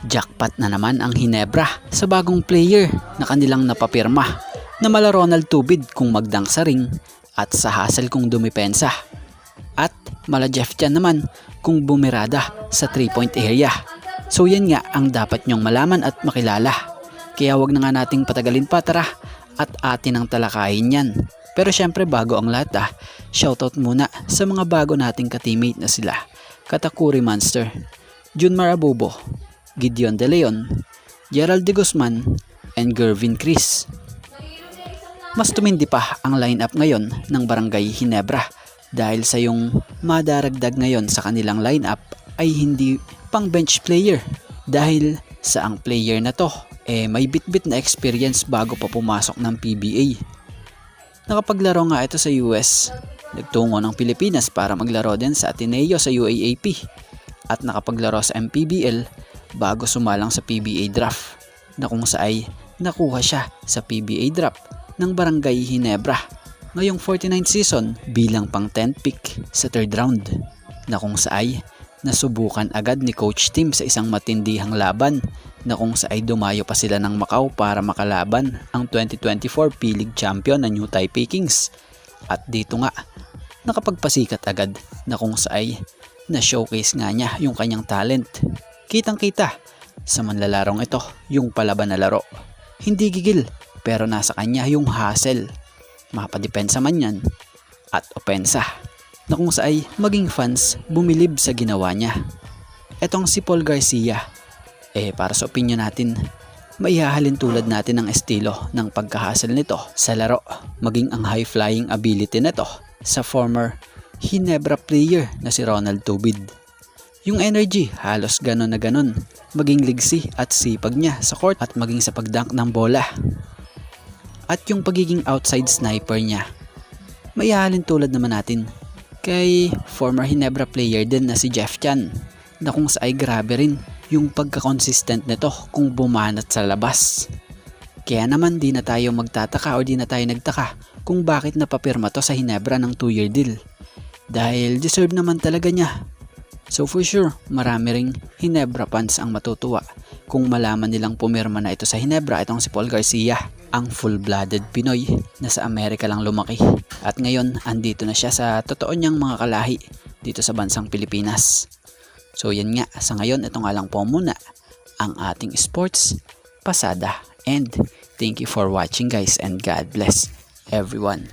Jackpot na naman ang Hinebra sa bagong player na kanilang napapirma na mala Ronald Tubid kung magdang sa ring at sa hustle kung dumipensa. At mala Jeff Chan naman kung bumirada sa 3-point area. So yan nga ang dapat nyong malaman at makilala. Kaya wag na nga nating patagalin pa, tara at atin ang talakayin yan. Pero syempre bago ang lahat shoutout muna sa mga bago nating ka-teammate na sila Katakuri Monster, Jun Marabobo, Gideon De Leon, Gerald De Guzman, and Gervin Chris. Mas tumindi pa ang lineup ngayon ng Barangay Hinebra dahil sa yung madaragdag ngayon sa kanilang lineup ay hindi pang bench player dahil sa ang player na to may bitbit na experience bago pa pumasok ng PBA. Nakapaglaro nga ito sa US, nagtungo ng Pilipinas para maglaro din sa Ateneo sa UAAP at nakapaglaro sa MPBL bago sumalang sa PBA draft na kung saay nakuha siya sa PBA draft ng Barangay Hinebra ngayong 49th season bilang pang 10th pick sa 3rd round na kung saay nasubukan agad ni Coach Tim sa isang matindihang laban na kung saay dumayo pa sila ng Macau para makalaban ang 2024 P-League champion na New Taipei Kings. At dito nga nakapagpasikat agad na kung saay na showcase nga niya yung kanyang talent. Kitang kita sa manlalarong ito yung palaban na laro. Hindi gigil pero nasa kanya yung hustle. Mapadepensa man yan at opensa na kung saay maging fans bumilib sa ginawa niya. Etong si Paul Garcia para sa opinion natin maihahalin tulad natin ang estilo ng pagkahustle nito sa laro maging ang high flying ability nito sa former Hinebra player na si Ronald Tubid. Yung energy halos ganon na ganon, maging ligsi at sipag niya sa court at maging sa pagdunk ng bola. At yung pagiging outside sniper niya maihahalin tulad naman natin kay former Hinebra player din na si Jeff Chan na kung saay grabe rin yung pagka-consistent nito kung bumanat sa labas. Kaya naman di na tayo magtataka o di na tayo nagtaka kung bakit napapirma to sa Hinebra ng 2-year deal. Dahil deserve naman talaga niya. So for sure, marami ring Hinebra fans ang matutuwa kung malaman nilang pumirma na ito sa Hinebra itong si Paul Garcia, ang full-blooded Pinoy na sa Amerika lang lumaki. At ngayon, andito na siya sa totoo niyang mga kalahi dito sa bansang Pilipinas. So yan nga, sa ngayon ito nga lang po muna ang ating sports pasada. And thank you for watching guys and God bless everyone.